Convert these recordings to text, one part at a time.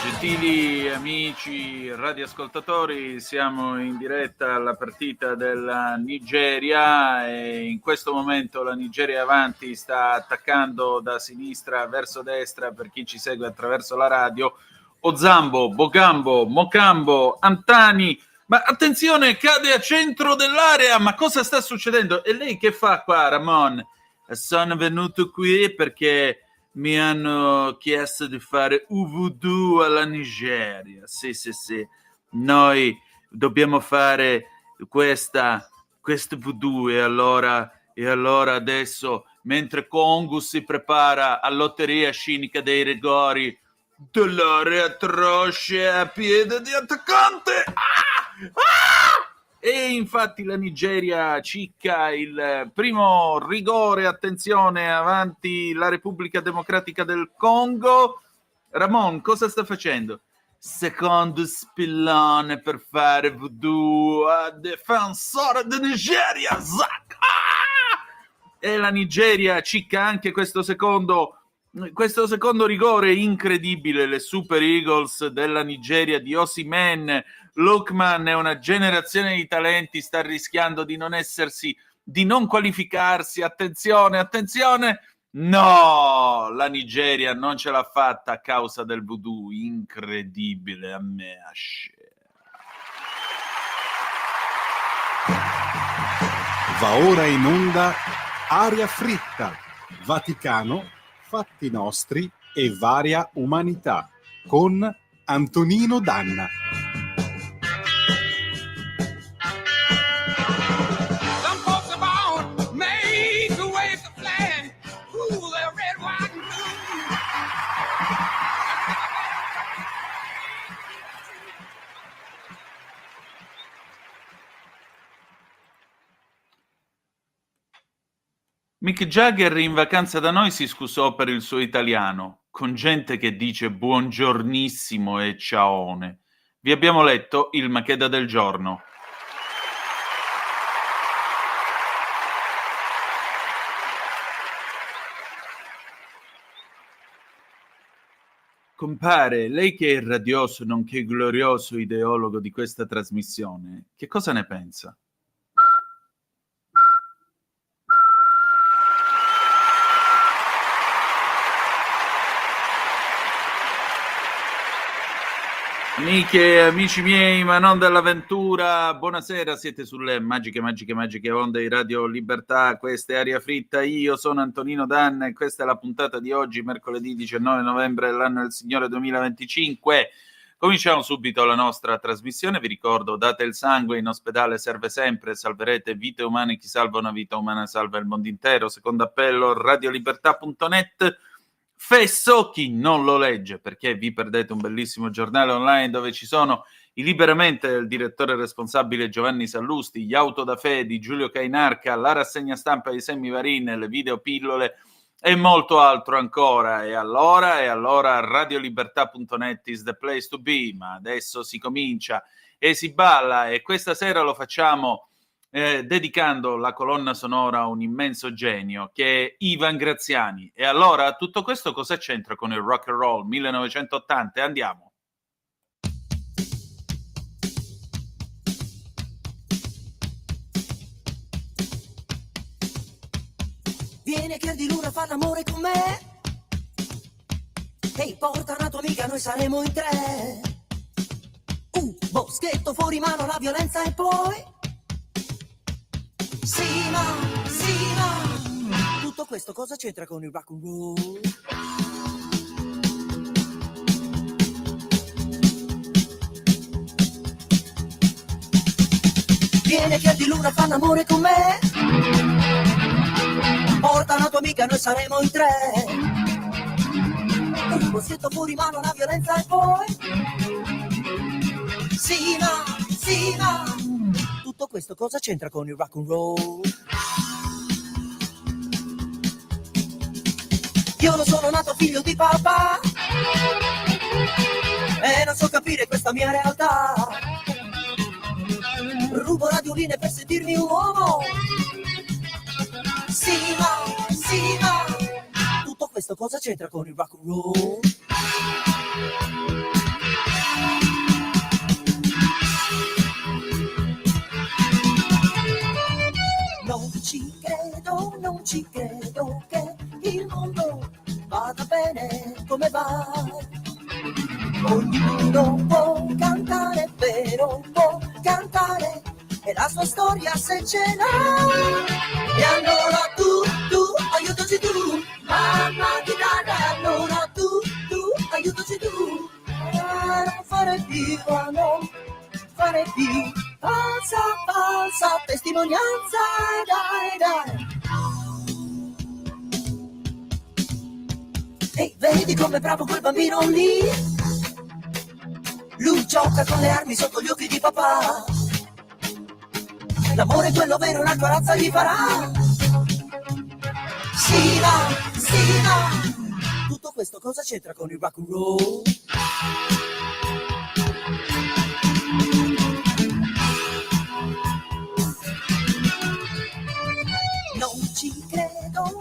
Gentili amici radioascoltatori, siamo in diretta alla partita della Nigeria e in questo momento la Nigeria avanti sta attaccando da sinistra verso destra per chi ci segue attraverso la radio. Ozambo, Bogambo, Mokambo, Antani, ma attenzione, cade a centro dell'area, ma cosa sta succedendo? E lei che fa qua, Ramon? Sono venuto qui perché mi hanno chiesto di fare voodoo alla Nigeria. Sì. Noi dobbiamo fare questo voodoo e allora adesso, mentre Congo si prepara all'lotteria scinica dei rigori, dell'area atroce a piede di attaccante. E infatti la Nigeria cicca il primo rigore, attenzione, avanti la Repubblica Democratica del Congo. Ramon, cosa sta facendo? Secondo spillone per fare voodoo a difensore di Nigeria. E la Nigeria cicca anche questo secondo rigore incredibile. Le Super Eagles della Nigeria di Osimhen, Lookman e una generazione di talenti sta rischiando di non qualificarsi. Attenzione, no, la Nigeria non ce l'ha fatta a causa del voodoo. Incredibile, a me Va ora in onda Aria fritta, Vaticano, fatti nostri e varia umanità con Antonino Danna. Mick Jagger in vacanza da noi si scusò per il suo italiano, con gente che dice buongiornissimo e ciaone. Vi abbiamo letto il Macheda del giorno. Compare, lei che è il radioso nonché glorioso ideologo di questa trasmissione, che cosa ne pensa? Amiche, amici miei, ma non dell'avventura, buonasera, siete sulle magiche onde di Radio Libertà, questa è Aria Fritta, io sono Antonino Danna e questa è la puntata di oggi, mercoledì 19 novembre dell'anno del Signore 2025. Cominciamo subito la nostra trasmissione, vi ricordo, date il sangue, in ospedale serve sempre, salverete vite umane, chi salva una vita umana salva il mondo intero, secondo appello, radiolibertà.net. Fesso, chi non lo legge, perché vi perdete un bellissimo giornale online dove ci sono i Liberamente del direttore responsabile Giovanni Sallusti, gli auto da fe di Giulio Cainarca, la rassegna stampa di Sammy Varin, le videopillole e molto altro ancora. E allora radiolibertà.net is the place to be. Ma adesso si comincia e si balla, e questa sera lo facciamo dedicando la colonna sonora a un immenso genio che è Ivan Graziani. E allora tutto questo cosa c'entra con il rock and roll 1980? Andiamo. Vieni che di luna fa l'amore con me, ehi, porta una tua amica, noi saremo in tre. Boschetto fuori mano, la violenza e poi sì ma, tutto questo cosa c'entra con il rock and roll? Vieni che di luna fa l'amore con me, porta una tua amica, noi saremo in tre. Un boschetto fuori mano, la violenza e poi sì ma, tutto questo cosa c'entra con il rock and roll? Io non sono nato figlio di papà e non so capire questa mia realtà. Rubo radioline per sentirmi un uomo. Sì ma, tutto questo questo cosa c'entra con il rock and roll? Non ci credo che il mondo vada bene come va. Ognuno può cantare, vero, può cantare, e la sua storia se ce l'ha. E allora tu, aiutaci tu, mamma chitarra, e allora tu, aiutaci tu, a non fare più, a non fare più falsa testimonianza, dai. Ehi, vedi com'è bravo quel bambino lì? Lui gioca con le armi sotto gli occhi di papà. L'amore quello vero una corazza gli farà. Sì va. Tutto questo cosa c'entra con il rock and roll?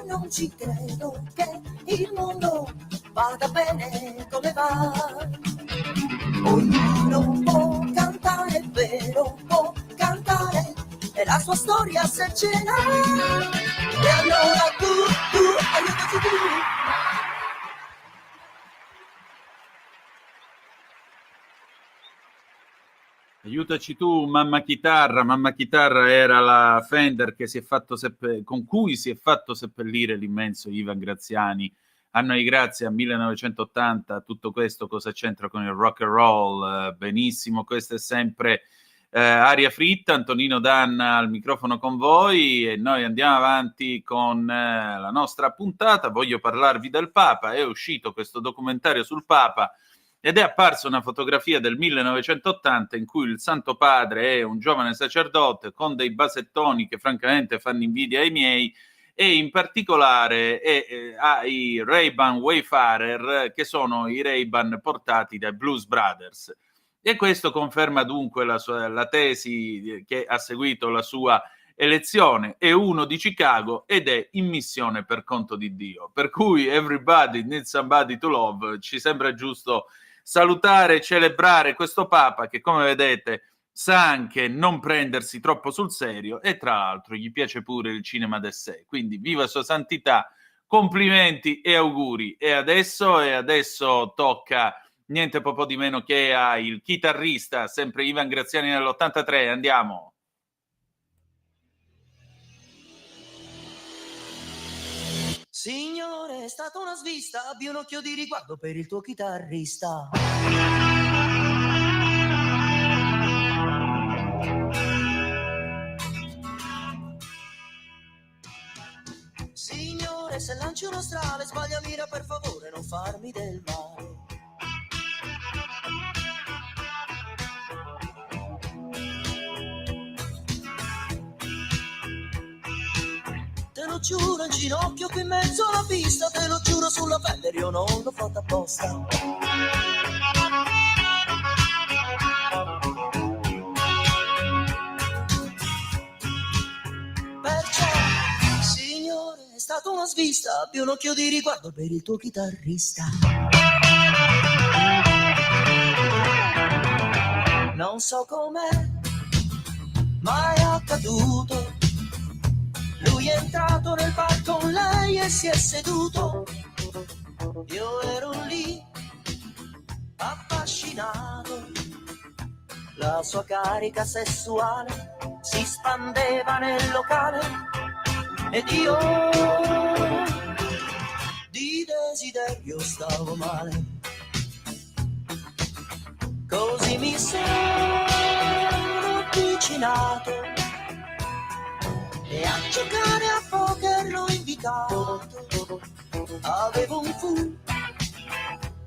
Non ci credo che il mondo vada bene come va. Ognuno può cantare, vero, può cantare, e la sua storia se ce l'ha. E allora tu, aiutaci tu. Aiutaci tu, mamma chitarra. Mamma chitarra era la Fender che con cui si è fatto seppellire l'immenso Ivan Graziani. Anno di grazia, 1980. Tutto questo cosa c'entra con il rock and roll? Benissimo, questo è sempre Aria Fritta, Antonino Danna al microfono con voi, e noi andiamo avanti con la nostra puntata. Voglio parlarvi del Papa. È uscito questo documentario sul Papa ed è apparsa una fotografia del 1980 in cui il Santo Padre è un giovane sacerdote con dei basettoni che francamente fanno invidia ai miei, e in particolare ha i Ray-Ban Wayfarer, che sono i Ray-Ban portati dai Blues Brothers. E questo conferma dunque la tesi che ha seguito la sua elezione. È uno di Chicago ed è in missione per conto di Dio. Per cui everybody needs somebody to love. Ci sembra giusto salutare e celebrare questo Papa che, come vedete, sa anche non prendersi troppo sul serio, e tra l'altro gli piace pure il cinema d'essè. Quindi viva Sua Santità, complimenti e auguri. E adesso tocca niente po' di meno che il chitarrista, sempre Ivan Graziani nell'83. Andiamo. Signore, è stata una svista, abbi un occhio di riguardo per il tuo chitarrista. Signore, se lanci uno strale, sbaglia mira per favore, non farmi del male. Te lo giuro in ginocchio qui in mezzo alla pista, te lo giuro sulla pelle, io non l'ho fatta apposta. Perciò, signore, è stata una svista, abbi un occhio di riguardo per il tuo chitarrista. Non so com'è, ma è accaduto. Lui è entrato nel bar con lei e si è seduto. Io ero lì, affascinato. La sua carica sessuale si spandeva nel locale ed io di desiderio stavo male. Così mi sono avvicinato e a giocare a poker l'ho invitato. Avevo un fu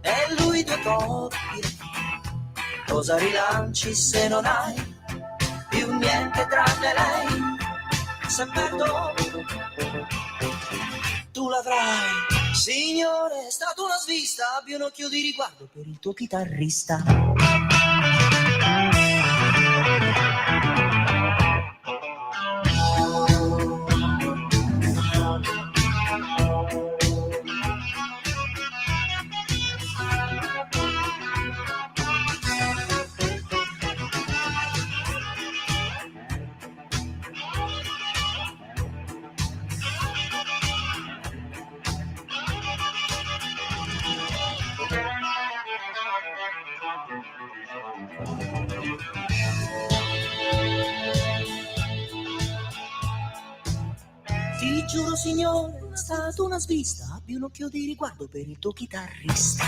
e lui due coppie. Cosa rilanci se non hai più niente tranne lei? Se perdo tu l'avrai. Signore, è stata una svista, abbi un occhio di riguardo per il tuo chitarrista. Ti giuro signore, è stata una svista, abbi un occhio di riguardo per il tuo chitarrista.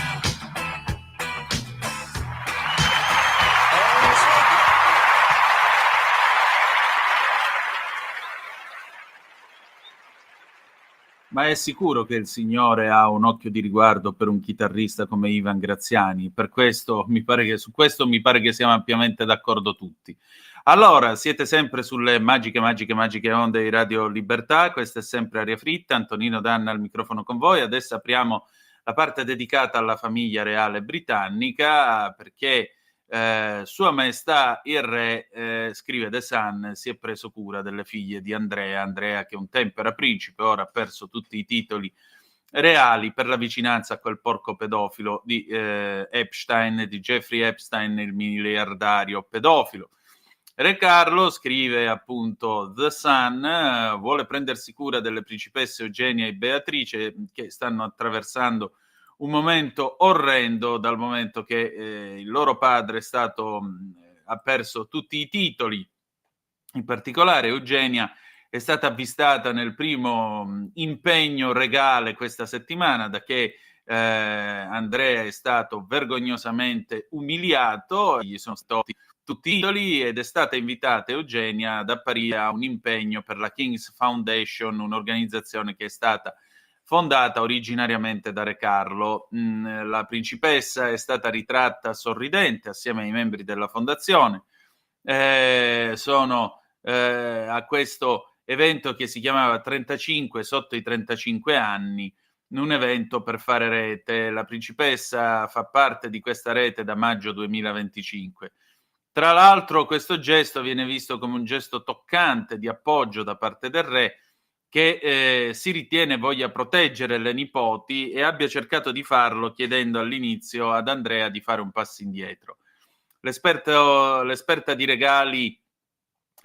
Ma è sicuro che il signore ha un occhio di riguardo per un chitarrista come Ivan Graziani? Per questo mi pare che, su questo mi pare che siamo ampiamente d'accordo tutti. Allora, siete sempre sulle magiche onde di Radio Libertà, questa è sempre Aria Fritta, Antonino Danna al microfono con voi. Adesso apriamo la parte dedicata alla famiglia reale britannica, perché Sua Maestà il Re, scrive The Sun, si è preso cura delle figlie di Andrea che un tempo era principe, ora ha perso tutti i titoli reali per la vicinanza a quel porco pedofilo di Epstein, di Jeffrey Epstein, il miliardario pedofilo. Re Carlo, scrive appunto The Sun, vuole prendersi cura delle principesse Eugenia e Beatrice che stanno attraversando un momento orrendo dal momento che il loro padre ha perso tutti i titoli. In particolare Eugenia è stata avvistata nel primo impegno regale questa settimana, da che Andrea è stato vergognosamente umiliato, gli sono stati tutti i titoli ed è stata invitata Eugenia ad apparire a un impegno per la King's Foundation, un'organizzazione che è stata fondata originariamente da Re Carlo. La principessa è stata ritratta sorridente assieme ai membri della fondazione. Sono a questo evento che si chiamava 35 sotto i 35 anni, un evento per fare rete. La principessa fa parte di questa rete da maggio 2025. Tra l'altro questo gesto viene visto come un gesto toccante di appoggio da parte del re, che si ritiene voglia proteggere le nipoti e abbia cercato di farlo chiedendo all'inizio ad Andrea di fare un passo indietro. L'esperta di regali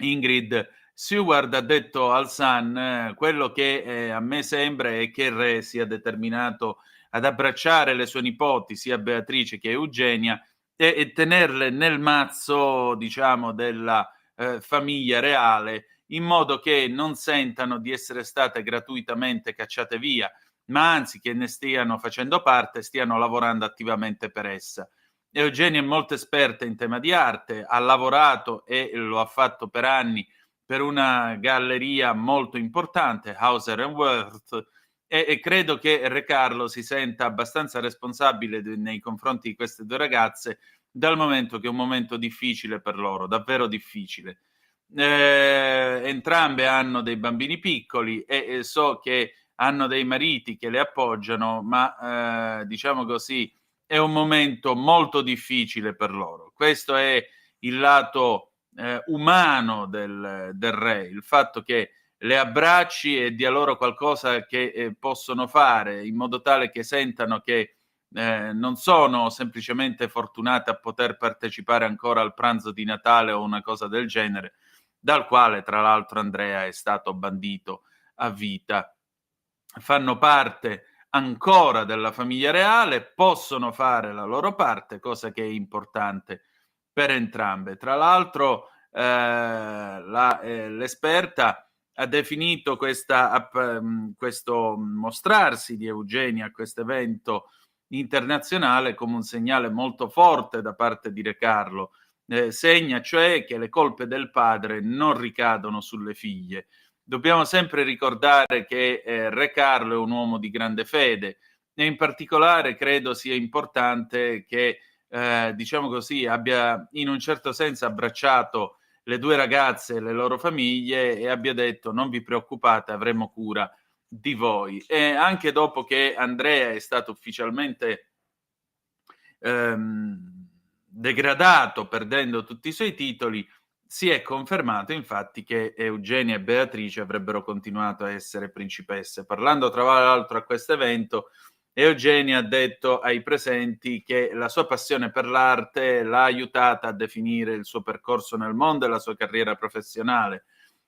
Ingrid Seward ha detto al Sun quello che a me sembra è che il re sia determinato ad abbracciare le sue nipoti, sia Beatrice che Eugenia, e tenerle nel mazzo, diciamo, della famiglia reale, in modo che non sentano di essere state gratuitamente cacciate via, ma anzi che ne stiano facendo parte, stiano lavorando attivamente per essa. Eugenia è molto esperta in tema di arte, ha lavorato e lo ha fatto per anni per una galleria molto importante, Hauser and Wirth, e credo che Re Carlo si senta abbastanza responsabile nei confronti di queste due ragazze, dal momento che è un momento difficile per loro, davvero difficile. Entrambe hanno dei bambini piccoli e so che hanno dei mariti che le appoggiano, ma diciamo così è un momento molto difficile per loro. Questo è il lato umano del re, il fatto che le abbracci e dia loro qualcosa che possono fare, in modo tale che sentano che non sono semplicemente fortunate a poter partecipare ancora al pranzo di Natale o una cosa del genere, dal quale tra l'altro Andrea è stato bandito a vita. Fanno parte ancora della famiglia reale, possono fare la loro parte, cosa che è importante per entrambe. Tra l'altro l'esperta ha definito questo mostrarsi di Eugenia a questo evento internazionale come un segnale molto forte da parte di Re Carlo, segna cioè che le colpe del padre non ricadono sulle figlie. Dobbiamo sempre ricordare che Re Carlo è un uomo di grande fede e in particolare credo sia importante che diciamo così abbia in un certo senso abbracciato le due ragazze e le loro famiglie e abbia detto: non vi preoccupate, avremo cura di voi. E anche dopo che Andrea è stato ufficialmente degradato, perdendo tutti i suoi titoli, si è confermato infatti che Eugenia e Beatrice avrebbero continuato a essere principesse. Parlando tra l'altro a questo evento, Eugenia ha detto ai presenti che la sua passione per l'arte l'ha aiutata a definire il suo percorso nel mondo e la sua carriera professionale.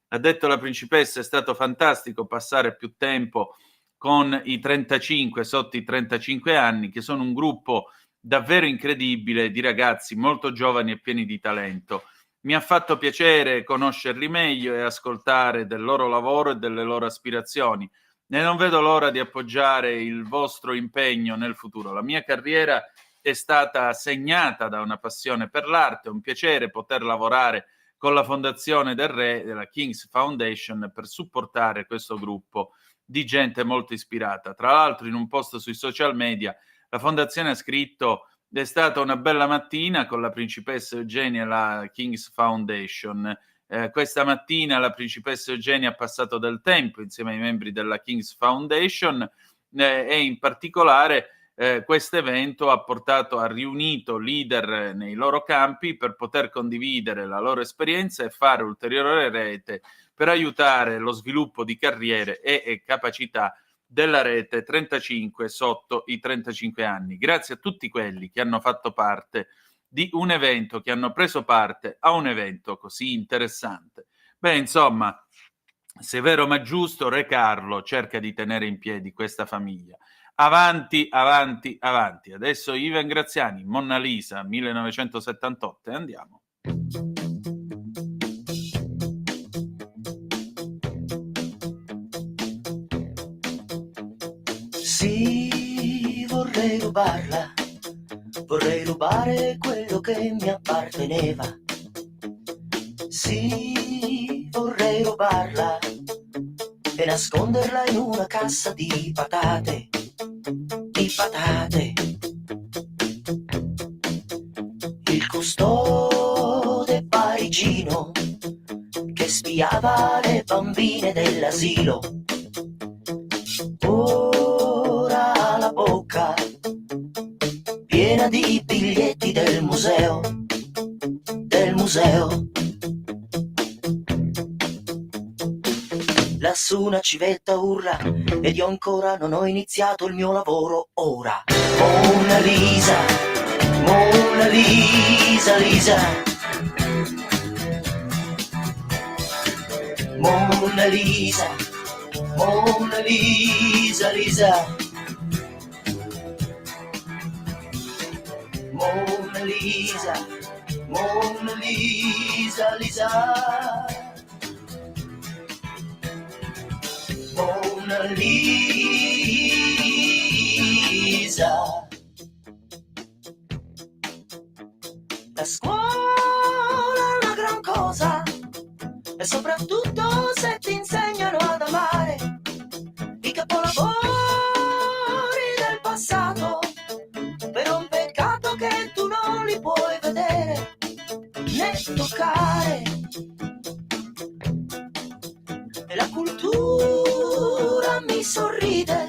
Ha detto la principessa: è stato fantastico passare più tempo con i 35, sotto i 35 anni, che sono un gruppo davvero incredibile di ragazzi molto giovani e pieni di talento. Mi ha fatto piacere conoscerli meglio e ascoltare del loro lavoro e delle loro aspirazioni. E non vedo l'ora di appoggiare il vostro impegno nel futuro. La mia carriera è stata segnata da una passione per l'arte, è un piacere poter lavorare con la Fondazione del Re, della King's Foundation, per supportare questo gruppo di gente molto ispirata. Tra l'altro, in un post sui social media, la Fondazione ha scritto: è stata una bella mattina con la principessa Eugenia e la King's Foundation. Questa mattina la principessa Eugenia ha passato del tempo insieme ai membri della King's Foundation e in particolare questo evento ha riunito leader nei loro campi per poter condividere la loro esperienza e fare ulteriore rete per aiutare lo sviluppo di carriere e capacità della rete 35 sotto i 35 anni. Grazie a tutti quelli che hanno fatto parte di un evento, che hanno preso parte a un evento così interessante. Beh, insomma, severo ma giusto, Re Carlo cerca di tenere in piedi questa famiglia. Avanti, avanti, avanti. Adesso Ivan Graziani, Monna Lisa, 1978, e andiamo. Sì, vorrei rubarla, vorrei rubare quello che mi apparteneva. Sì, vorrei rubarla e nasconderla in una cassa di patate, di patate. Il custode parigino che spiava le bambine dell'asilo ora ha la bocca piena di biglietti del museo, del museo. Lassù una civetta urla ed io ancora non ho iniziato il mio lavoro ora. Monna Lisa, Monna Lisa, Lisa. Monna Lisa, Monna Lisa, Lisa. Monna Lisa, Monna Lisa, Lisa. Monna Lisa. La scuola è una gran cosa e soprattutto se ti insegnano ad amare i capolavori del passato. Però un peccato che tu non li puoi vedere né toccare. E la cultura mi sorride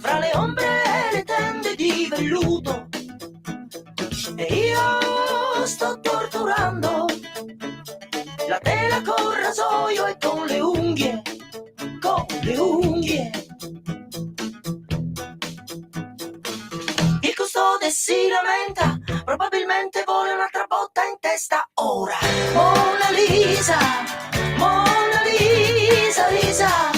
fra le ombre e le tende di velluto. E io sto torturando la tela col rasoio e con le unghie, con le unghie. Il custode si lamenta, probabilmente vuole un'altra botta in testa ora. Monna Lisa, Monna Lisa, Lisa.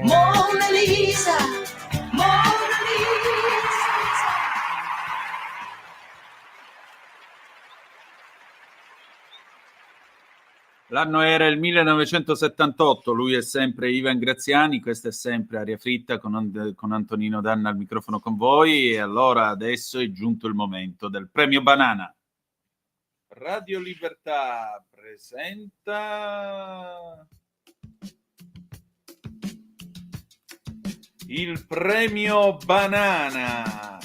Monna Lisa, Monna Lisa. L'anno era il 1978, lui è sempre Ivan Graziani, questa è sempre Aria Fritta con Antonino Danna al microfono con voi, e allora adesso è giunto il momento del premio Banana. Radio Libertà presenta il premio Banana,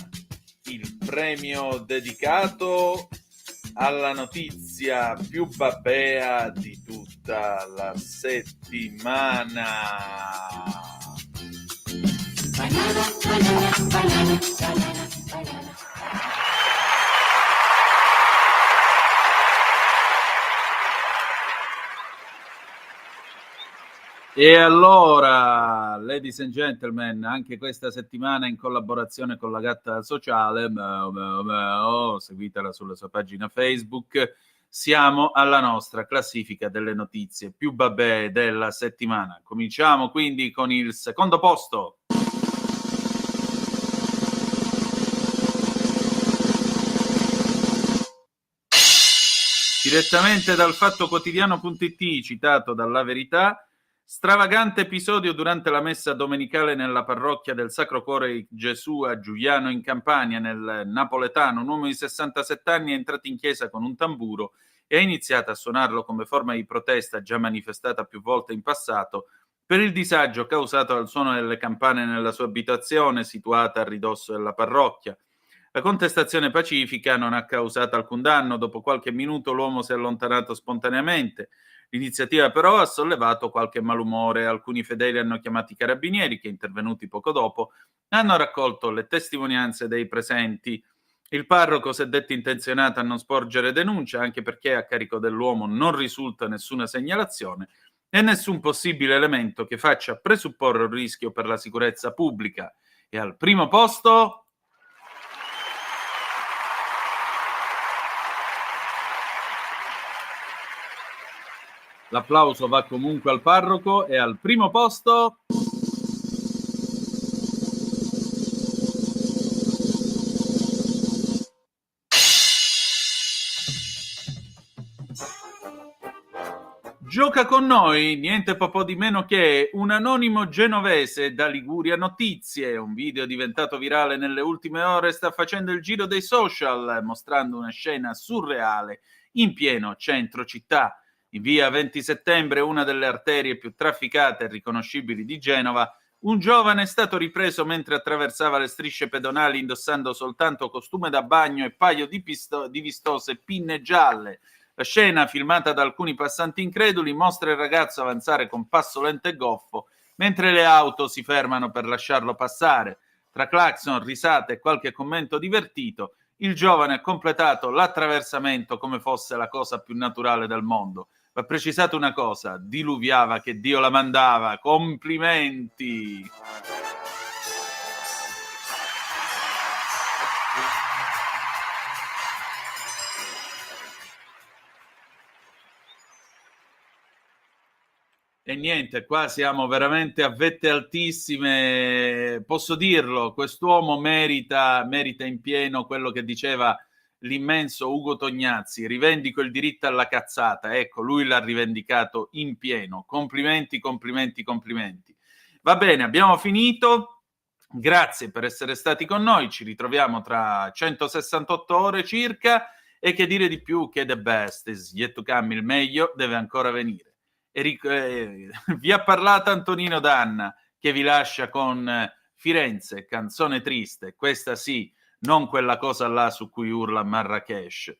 il premio dedicato alla notizia più babbea di tutta la settimana. Banana, banana, banana, banana, banana. E allora, ladies and gentlemen, anche questa settimana in collaborazione con la Gatta Sociale, seguitela sulla sua pagina Facebook, siamo alla nostra classifica delle notizie più babbè della settimana. Cominciamo quindi con il secondo posto. Direttamente dal fattoquotidiano.it, citato dalla Verità, stravagante episodio durante la messa domenicale nella parrocchia del Sacro Cuore di Gesù a Giuliano in Campania, nel napoletano. Un uomo di 67 anni è entrato in chiesa con un tamburo e ha iniziato a suonarlo come forma di protesta già manifestata più volte in passato per il disagio causato dal suono delle campane nella sua abitazione situata a ridosso della parrocchia. La contestazione pacifica non ha causato alcun danno. Dopo qualche minuto l'uomo si è allontanato spontaneamente. L'iniziativa però ha sollevato qualche malumore. Alcuni fedeli hanno chiamato i carabinieri che, intervenuti poco dopo, hanno raccolto le testimonianze dei presenti. Il parroco si è detto intenzionato a non sporgere denuncia, anche perché a carico dell'uomo non risulta nessuna segnalazione e nessun possibile elemento che faccia presupporre un rischio per la sicurezza pubblica. E al primo posto... L'applauso va comunque al parroco e al primo posto... Gioca con noi niente po' di meno che un anonimo genovese da Liguria Notizie. Un video diventato virale nelle ultime ore sta facendo il giro dei social, mostrando una scena surreale in pieno centro città. In via 20 settembre, una delle arterie più trafficate e riconoscibili di Genova, un giovane è stato ripreso mentre attraversava le strisce pedonali indossando soltanto costume da bagno e paio di vistose pinne gialle. La scena, filmata da alcuni passanti increduli, mostra il ragazzo avanzare con passo lento e goffo, mentre le auto si fermano per lasciarlo passare. Tra clacson, risate e qualche commento divertito, il giovane ha completato l'attraversamento come fosse la cosa più naturale del mondo. Va precisato una cosa: diluviava, che Dio la mandava. Complimenti! E niente, qua siamo veramente a vette altissime, posso dirlo, quest'uomo merita in pieno quello che diceva l'immenso Ugo Tognazzi: rivendico il diritto alla cazzata. Ecco, lui l'ha rivendicato in pieno. Complimenti, complimenti, complimenti. Va bene, abbiamo finito. Grazie per essere stati con noi, ci ritroviamo tra 168 ore circa, e che dire di più che the best is yet to come, il meglio deve ancora venire. Vi ha parlato Antonino Danna, che vi lascia con Firenze, canzone triste, questa sì, non quella cosa là su cui urla Marrakesh.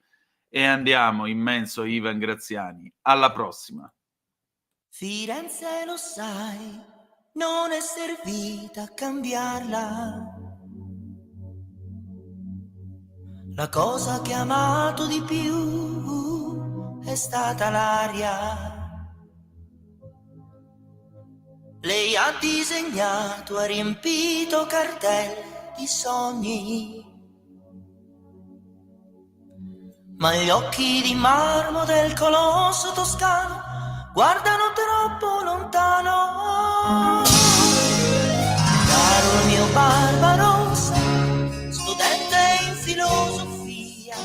E andiamo, immenso Ivan Graziani. Alla prossima. Firenze, lo sai, non è servita a cambiarla. La cosa che ho amato di più è stata l'aria. Lei ha disegnato, ha riempito cartelli di sogni, ma gli occhi di marmo del colosso toscano guardano troppo lontano. Caro il mio Barbarossa, studente in filosofia,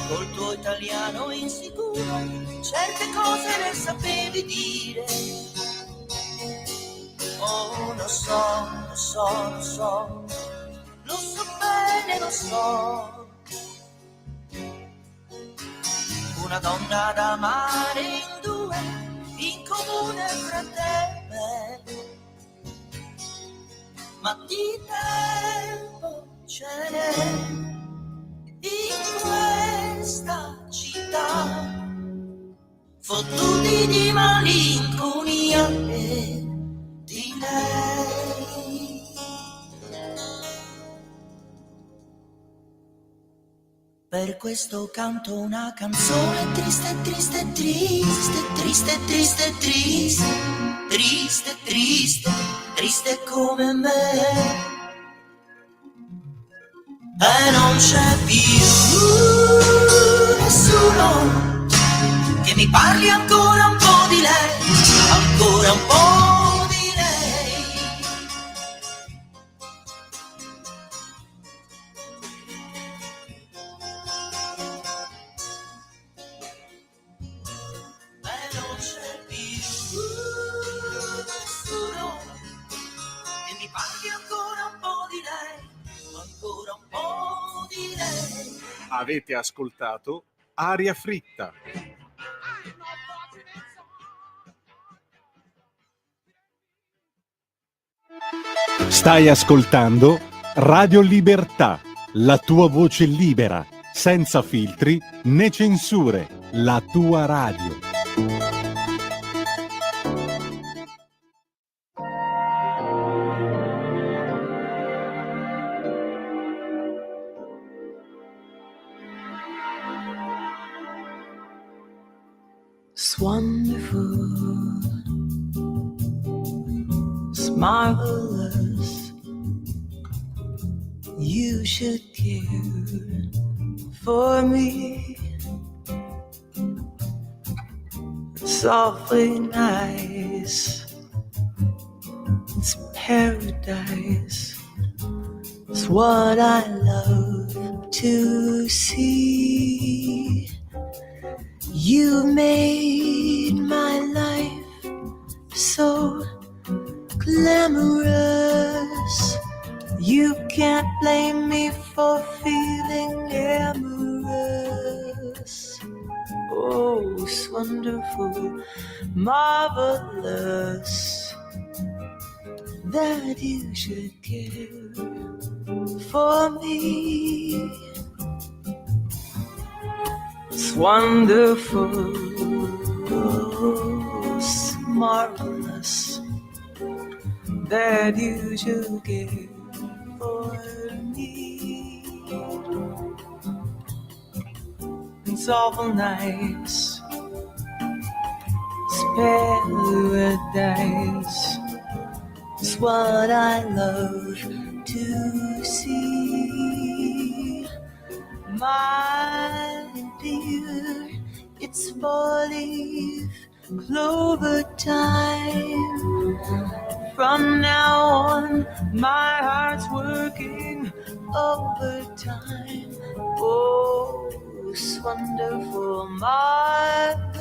col tuo italiano insicuro certe cose le sapevi dire. Oh, lo so, lo so, lo so, lo so bene, lo so. Una donna da amare in due, in comune fra te e me. Ma di tempo ce n'è in questa città, fottuti di malinconia e di lei. Per questo canto una canzone triste, triste, triste, triste, triste, triste, triste, triste, triste come me. E non c'è più nessuno che mi parli ancora un po' di lei, ancora un po' di lei. Avete ascoltato Aria Fritta. Stai ascoltando Radio Libertà, la tua voce libera, senza filtri né censure, la tua radio. It's wonderful, it's marvelous. You should care for me. It's awfully nice. It's paradise. It's what I love to see. You made my life so glamorous. You can't blame me for feeling amorous. Oh, it's wonderful, marvelous that you should care for me. It's wonderful, it's marvelous that you should care for me. It's awful nice, it's paradise. It's what I love to see. My dear, it's 4-leaf clover time. From now on, my heart's working overtime. Oh, it's wonderful, marvelous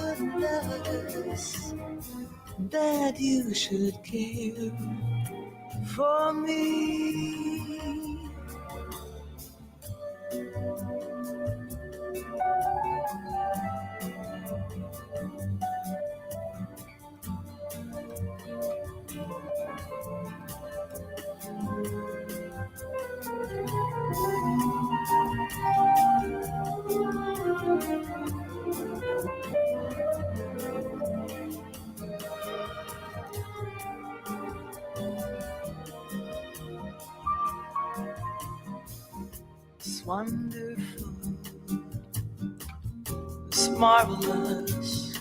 that you should care for me. It's wonderful, it's marvelous.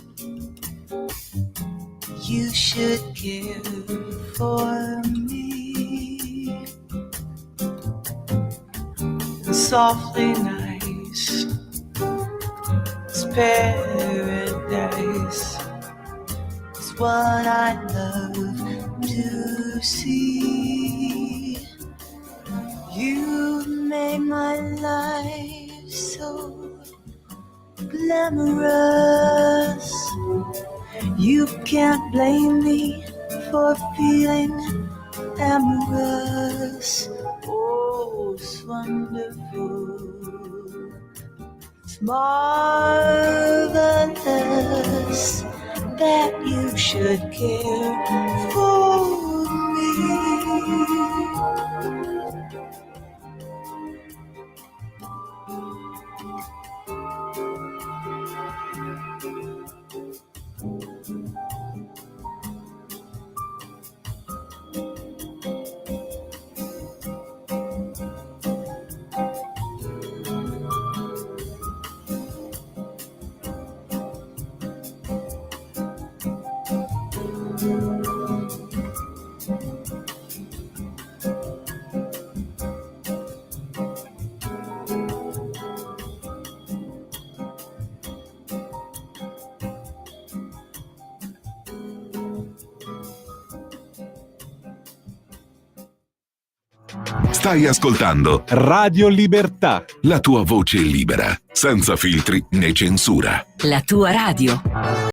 You should care for me. It's softly nice, it's paradise. It's what I love to see. You made my life so glamorous. You can't blame me for feeling amorous. Oh, it's wonderful, it's marvelous that you should care for me. Stai ascoltando Radio Libertà, la tua voce libera, senza filtri né censura. La tua radio.